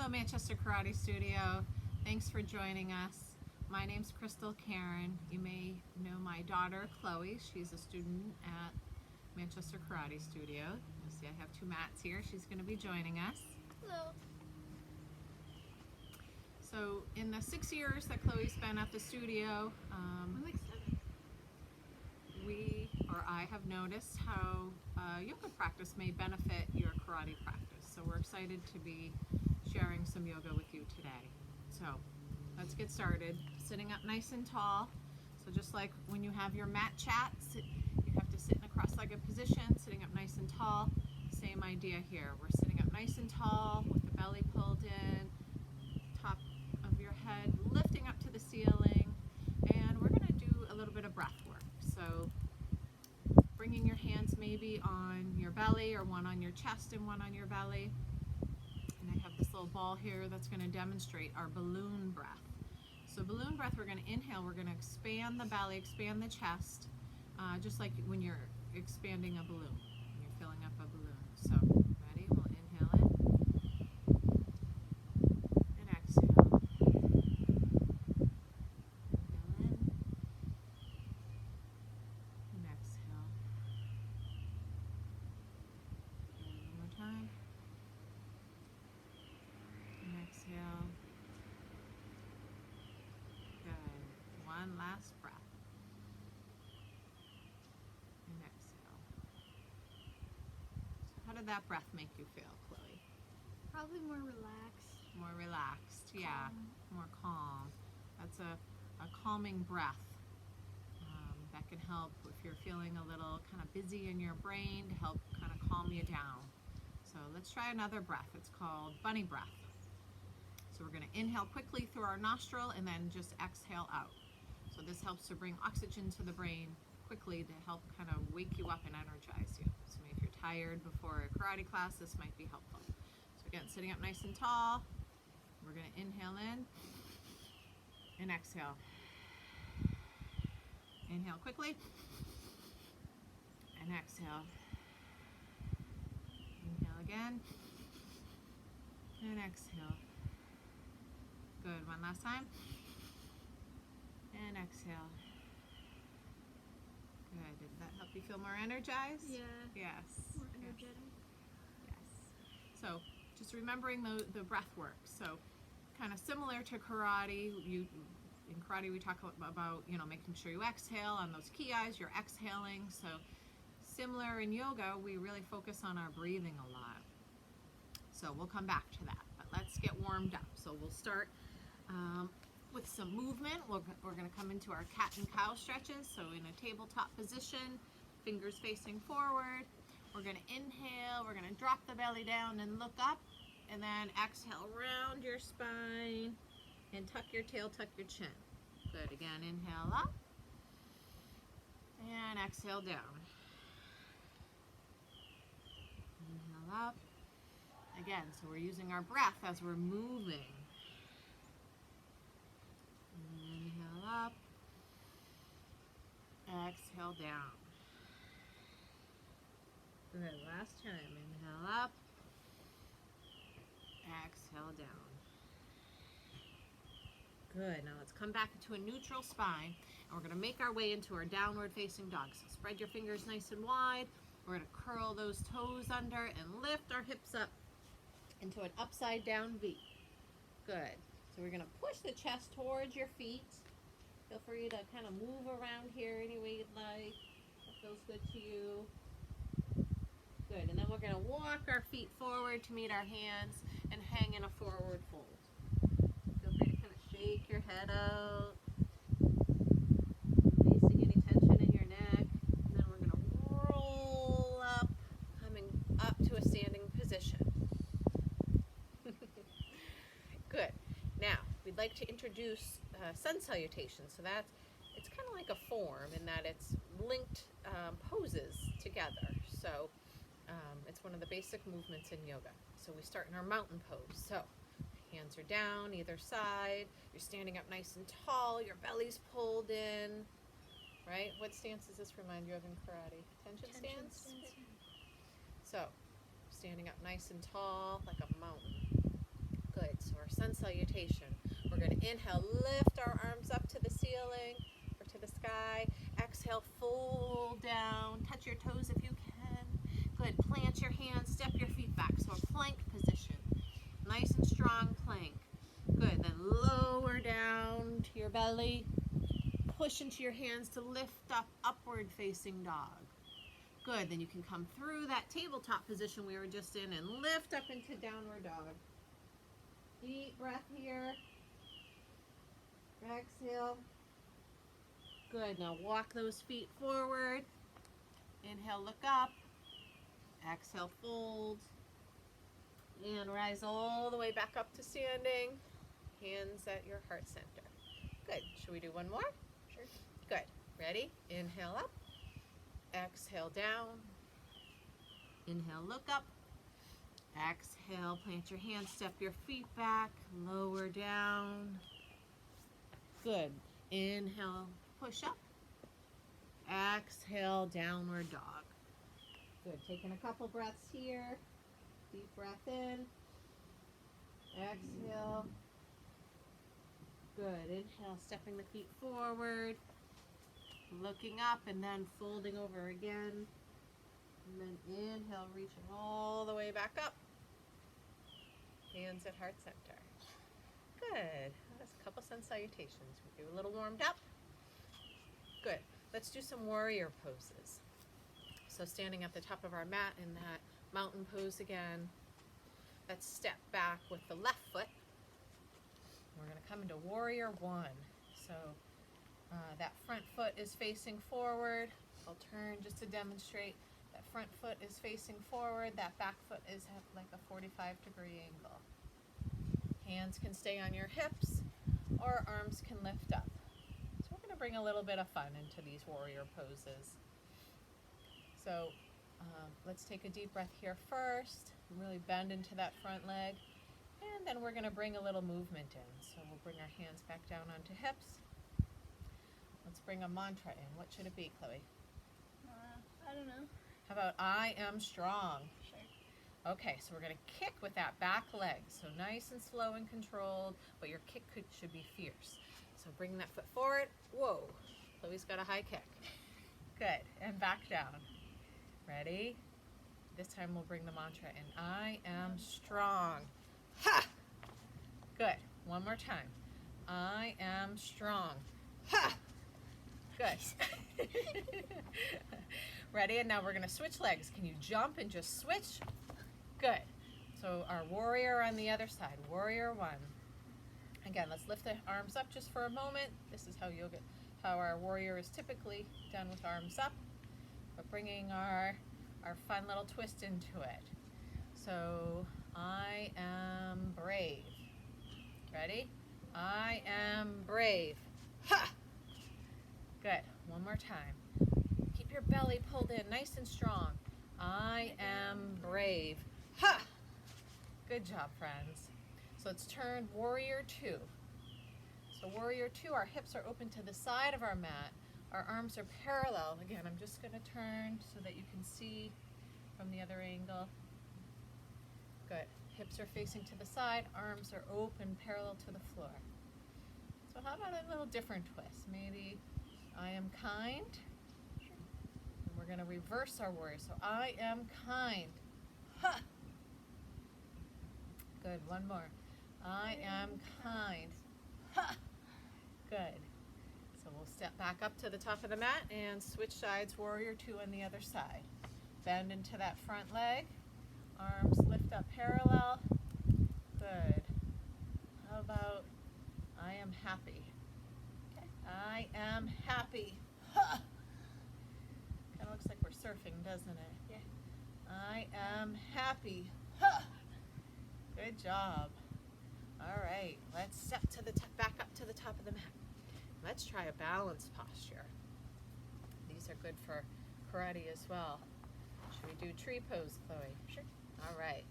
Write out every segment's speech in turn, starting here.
Hello, Manchester Karate Studio. Thanks for joining us. My name's Crystal Karen. You may know my daughter, Chloe. She's a student at Manchester Karate Studio. You see I have two mats here. She's going to be joining us. Hello. So in the 6 years that Chloe's been at the studio, I'm like 7. I have noticed how yoga practice may benefit your karate practice. So we're excited to be sharing some yoga with you today. So let's get started. Sitting up nice and tall. So just like when you have your mat chats, you have to sit in a cross-legged position, sitting up nice and tall. Same idea here. We're sitting up nice and tall with the belly pulled in, top of your head lifting up to the ceiling, and we're going to do a little bit of breath work. So bringing your hands maybe on your belly, or one on your chest and one on your belly. And I have this little ball here that's going to demonstrate our balloon breath. So balloon breath, we're going to inhale, we're going to expand the belly, expand the chest, just like when you're expanding a balloon, when you're filling up a balloon. So ready? We'll inhale in and exhale. Inhale in and exhale. One more time. And exhale. Good. One last breath. And exhale. So how did that breath make you feel, Chloe? Probably more relaxed. More relaxed, yeah. Calm. More calm. That's a calming breath. That can help if you're feeling a little kind of busy in your brain, to help kind of calm you down. So let's try another breath. It's called bunny breath. So we're going to inhale quickly through our nostril and then just exhale out. So this helps to bring oxygen to the brain quickly to help kind of wake you up and energize you. So maybe if you're tired before a karate class, this might be helpful. So again, sitting up nice and tall, we're going to inhale in and exhale. Inhale quickly and exhale. Inhale again and exhale. Good. One last time. And exhale. Good. Did that help you feel more energized? Yeah. Yes. More Yes. energetic. Yes. So just remembering the breath work. So kind of similar to karate. In karate we talk about making sure you exhale on those ki eyes. You're exhaling. So similar in yoga, we really focus on our breathing a lot. So we'll come back to that. But let's get warmed up. So we'll start with some movement. We're going to come into our cat and cow stretches. So in a tabletop position, fingers facing forward. We're going to inhale. We're going to drop the belly down and look up. And then exhale, round your spine and tuck your tail, tuck your chin. Good. Again, inhale up and exhale down. Inhale up. Again, so we're using our breath as we're moving. Inhale up. Exhale down. Good. Last time. Inhale up. Exhale down. Good. Now let's come back into a neutral spine, and we're going to make our way into our downward facing dog. So spread your fingers nice and wide. We're going to curl those toes under and lift our hips up into an upside down V. Good. So we're going to push the chest towards your feet. Feel free to kind of move around here any way you'd like. That feels good to you. Good. And then we're going to walk our feet forward to meet our hands and hang in a forward fold. Feel free to kind of shake your head out, releasing any tension in your neck. And then we're going to roll up, coming up to a standing position. Good. Now, we'd like to introduce sun salutation. So it's kind of like a form in that it's linked poses together. So it's one of the basic movements in yoga. So we start in our mountain pose. So hands are down either side. You're standing up nice and tall. Your belly's pulled in. Right? What stance does this remind you of in karate? Tension stance? So standing up nice and tall like a mountain. Good. salutation. We're going to inhale, lift our arms up to the ceiling or to the sky. Exhale, fold down. Touch your toes if you can. Good. Plant your hands, step your feet back. So a plank position. Nice and strong plank. Good. Then lower down to your belly. Push into your hands to lift up, upward facing dog. Good. Then you can come through that tabletop position we were just in and lift up into downward dog. Deep breath here. Exhale. Good. Now walk those feet forward. Inhale, look up. Exhale, fold. And rise all the way back up to standing. Hands at your heart center. Good. Should we do one more? Sure. Good. Ready? Inhale up. Exhale down. Inhale, look up. Exhale, plant your hands, step your feet back, lower down. Good. Inhale, push up. Exhale, downward dog. Good. Taking a couple breaths here. Deep breath in. Exhale. Good. Inhale, stepping the feet forward. Looking up and then folding over again. And then inhale, reaching all the way back up. Hands at heart center. Good. That's a couple sun salutations. We're a little warmed up. Good. Let's do some warrior poses. So standing at the top of our mat in that mountain pose again. Let's step back with the left foot. We're going to come into warrior one. So that front foot is facing forward. I'll turn just to demonstrate. That front foot is facing forward. That back foot is at like a 45-degree angle. Hands can stay on your hips or arms can lift up. So we're going to bring a little bit of fun into these warrior poses. So let's take a deep breath here first. Really bend into that front leg. And then we're going to bring a little movement in. So we'll bring our hands back down onto hips. Let's bring a mantra in. What should it be, Chloe? I don't know. How about I am strong? Sure. Okay, so we're going to kick with that back leg. So nice and slow and controlled, but your kick should be fierce. So bring that foot forward. Whoa, Chloe's got a high kick. Good, and back down. Ready? This time we'll bring the mantra in. I am strong. Ha! Good. One more time. I am strong. Ha! Good. Ready? And now we're going to switch legs. Can you jump and just switch? Good. So our warrior on the other side. Warrior one. Again, let's lift the arms up just for a moment. This is how our warrior is typically done with arms up. But bringing our fun little twist into it. So I am brave. Ready? I am brave. Ha! Good. One more time. Keep your belly pulled in nice and strong. I am brave. Ha! Good job, friends. So let's turn warrior two. So warrior two, our hips are open to the side of our mat. Our arms are parallel. Again, I'm just going to turn so that you can see from the other angle. Good. Hips are facing to the side. Arms are open, parallel to the floor. So how about a little different twist? Maybe I am kind. And we're going to reverse our warrior. So I am kind. Ha! Good. One more. I am kind. Ha! Good. So we'll step back up to the top of the mat and switch sides, warrior two on the other side. Bend into that front leg. Arms lift up parallel. Good. How about I am happy? Okay. I am happy. Ha! Kind of looks like we're surfing, doesn't it? Yeah. I am happy. Ha! Good job. All right, let's step to the back up to the top of the mat. Let's try a balanced posture. These are good for karate as well. Should we do tree pose, Chloe? Sure. All right.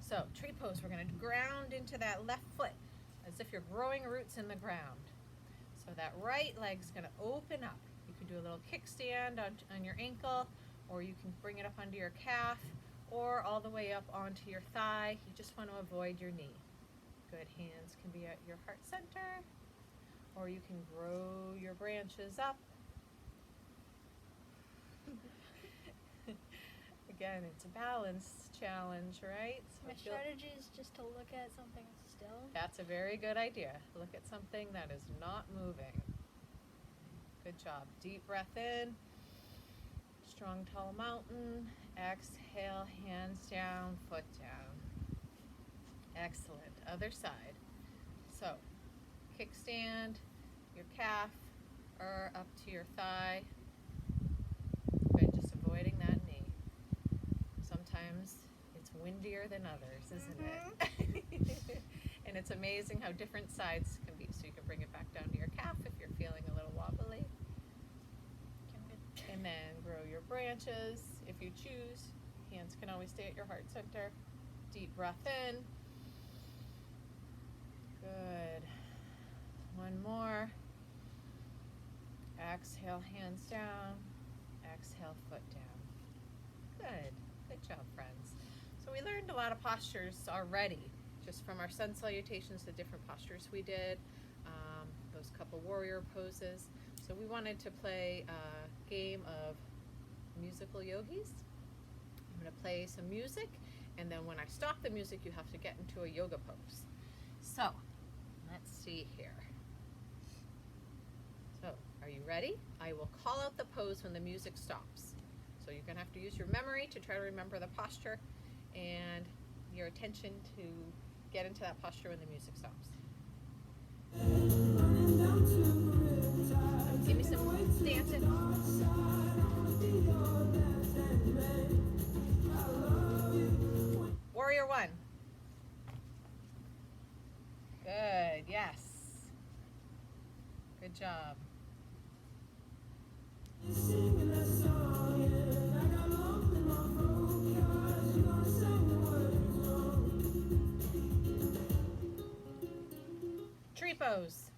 So tree pose, we're going to ground into that left foot as if you're growing roots in the ground. So that right leg's going to open up. You can do a little kickstand on your ankle, or you can bring it up onto your calf, or all the way up onto your thigh. You just want to avoid your knee. Good, hands can be at your heart center, or you can grow your branches up. Again, it's a balance challenge, right? So My strategy is just to look at something still. that's a very good idea. Look at something that is not moving. Good job. Deep breath in. Strong, tall mountain. Exhale, hands down, foot down. Excellent. Other side. So, kickstand, your calf, or up to your thigh. Good, just avoiding that knee. Sometimes it's windier than others, isn't it? And it's amazing how different sides can be. So you can bring it back down to your calf if you're feeling a little wobbly. And then grow your branches if you choose. Hands can always stay at your heart center. Deep breath in. Good. One more. Exhale, hands down. Exhale, foot down. Good. Good job, friends. So we learned a lot of postures already, just from our sun salutations, the different postures we did, those couple warrior poses. So we wanted to play a game of musical yogis. I'm going to play some music, and then when I stop the music, you have to get into a yoga pose. So, let's see here. So, are you ready? I will call out the pose when the music stops. So you're going to have to use your memory to try to remember the posture and your attention to get into that posture when the music stops. Give me some dancing. Warrior one. Good, yes. Good job. Tree pose.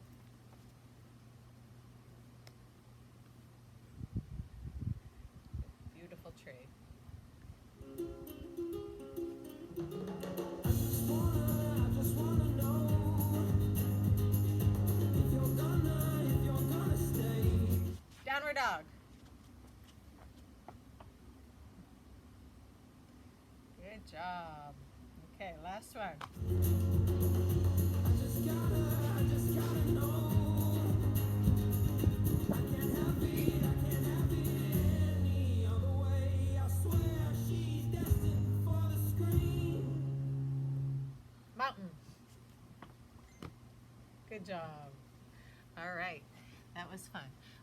Beautiful tree. Downward dog. Good job. Okay, last one. Mountain. Good job. All right, that was fun.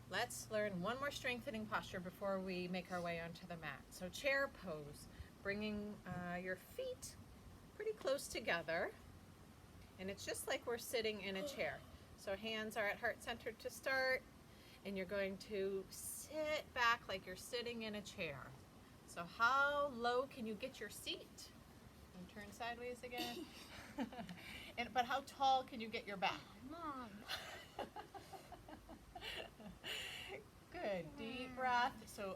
Let's learn one more strengthening posture before we make our way onto the mat. So chair pose, bringing your feet pretty close together. And it's just like we're sitting in a chair. So hands are at heart center to start, and you're going to sit back like you're sitting in a chair. So how low can you get your seat? And turn sideways again. But how tall can you get your back? Mom. Good. Deep breath. So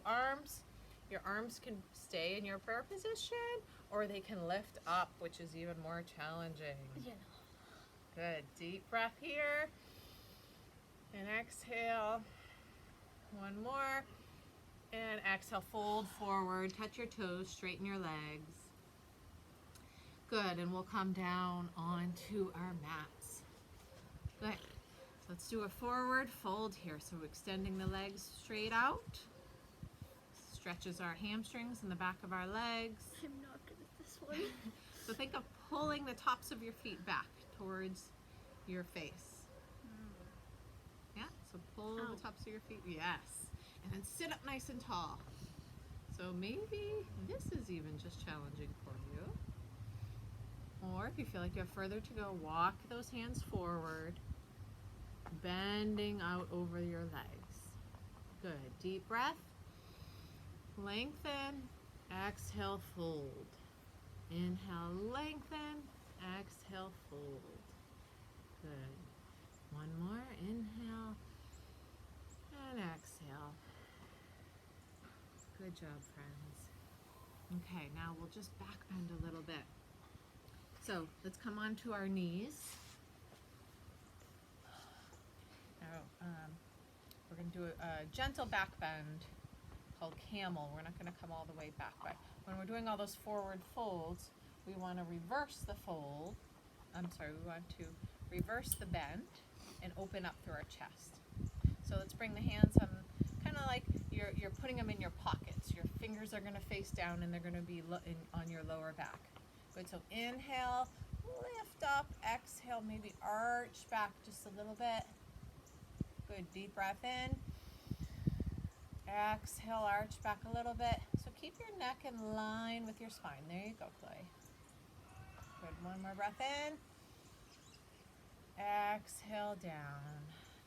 your arms can stay in your prayer position, or they can lift up, which is even more challenging. Yeah. Good. Deep breath here. And exhale. One more. And exhale, fold forward. Touch your toes, straighten your legs. Good. And we'll come down onto our mats. Good. So let's do a forward fold here. So extending the legs straight out. Stretches our hamstrings in the back of our legs. I'm not good at this one. So think of pulling the tops of your feet back towards your face. Yeah, so pull Ow. the tops of your feet. Yes. And then sit up nice and tall. So maybe this is even just challenging for you. Or if you feel like you have further to go, walk those hands forward, bending out over your legs. Good. Deep breath. Lengthen. Exhale, fold. Inhale, lengthen. Exhale, fold. Good. One more. Inhale and exhale. Good job, friends. Okay, now we'll just back bend a little bit. So let's come onto our knees. Now, we're going to do a gentle back bend called camel. We're not going to come all the way back, but when we're doing all those forward folds, we want to reverse the fold. We want to reverse the bend and open up through our chest. So let's bring the hands on, kind of like you're putting them in your pockets. Your fingers are going to face down and they're going to be on your lower back. Good, so inhale, lift up, exhale, maybe arch back just a little bit. Good, deep breath in. Exhale, arch back a little bit. So keep your neck in line with your spine. There you go, Chloe. Good, one more breath in. Exhale down.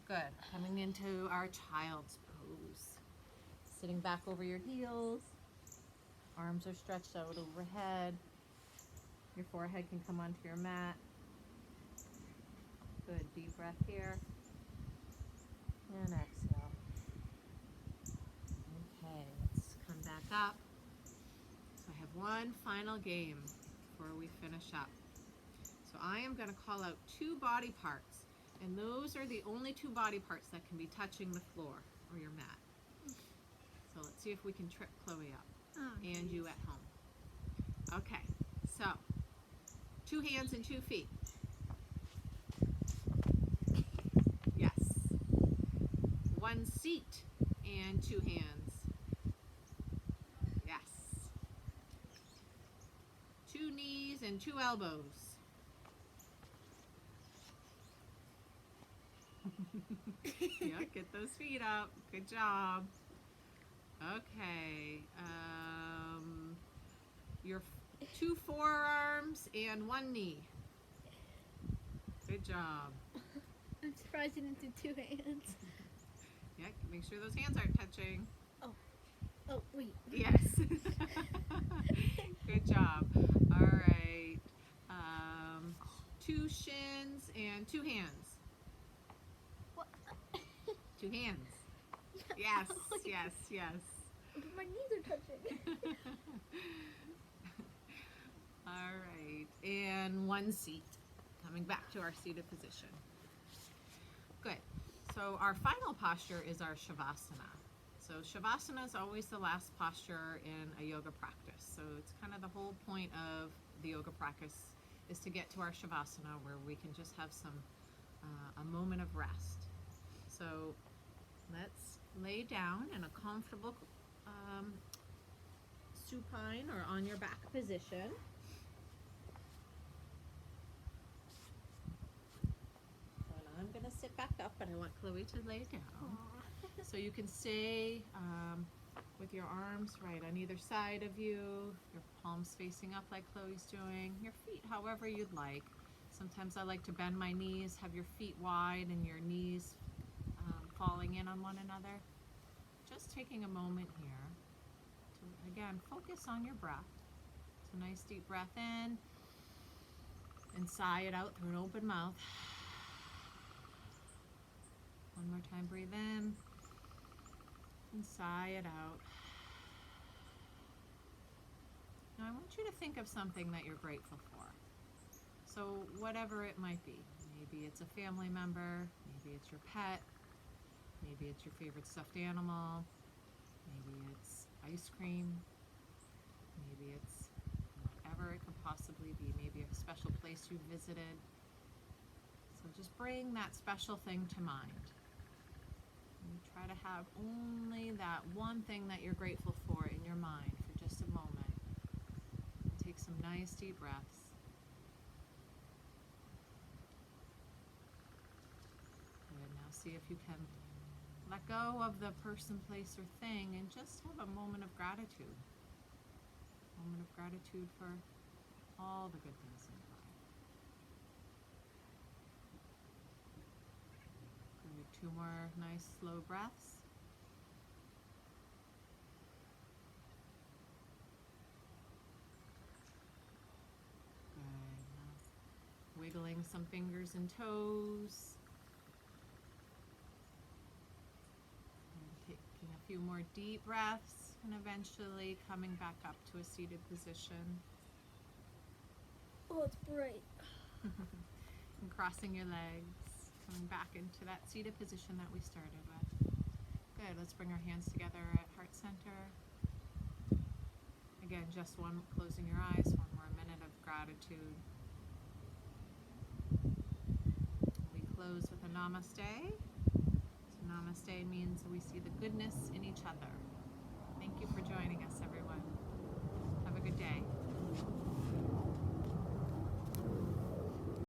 Good, coming into our child's pose. Sitting back over your heels. Arms are stretched out overhead. Your forehead can come onto your mat. Good, deep breath here. And exhale. Okay, let's come back up. So I have one final game before we finish up. So I am going to call out 2 body parts, and those are the only 2 body parts that can be touching the floor or your mat. So let's see if we can trip Chloe up and you at home. Okay, so 2 hands and 2 feet. Yes. 1 seat and 2 hands. Yes. 2 knees and 2 elbows. Yeah, get those feet up. Good job. Okay. Your 2 forearms and 1 knee. Good job. I'm surprised you didn't do 2 hands. Yeah, make sure those hands aren't touching. Oh, wait. Yes. Good job. All right. 2 shins and 2 hands. What? 2 hands. Yes, yes, yes. But my knees are touching. All right. And 1 seat. Coming back to our seated position. Good. So our final posture is our Shavasana. So Shavasana is always the last posture in a yoga practice. So it's kind of the whole point of the yoga practice is to get to our Shavasana where we can just have some a moment of rest. So let's lay down in a comfortable supine or on your back position. And I'm going to sit back up, but I want Chloe to lay down. Aww. So you can stay with your arms right on either side of you, your palms facing up like Chloe's doing, your feet however you'd like. Sometimes I like to bend my knees, have your feet wide and your knees falling in on one another. Just taking a moment here to, again, focus on your breath. So nice deep breath in and sigh it out through an open mouth. One more time, breathe in and sigh it out. Now I want you to think of something that you're grateful for. So whatever it might be, maybe it's a family member, maybe it's your pet, maybe it's your favorite stuffed animal, maybe it's ice cream, maybe it's whatever it could possibly be, maybe a special place you visited. So just bring that special thing to mind. And try to have only that one thing that you're grateful for in your mind for just a moment. And take some nice deep breaths. Good. Now see if you can let go of the person, place, or thing and just have a moment of gratitude. A moment of gratitude for all the good things in your life. Good. 2 more nice slow breaths. Good. Now wiggling some fingers and toes. Taking a few more deep breaths and eventually coming back up to a seated position. Oh, it's bright. And crossing your legs, coming back into that seated position that we started with. Good. Let's bring our hands together at heart center. Again, just one, closing your eyes, one more minute of gratitude. We close with a namaste. So namaste means we see the goodness in each other.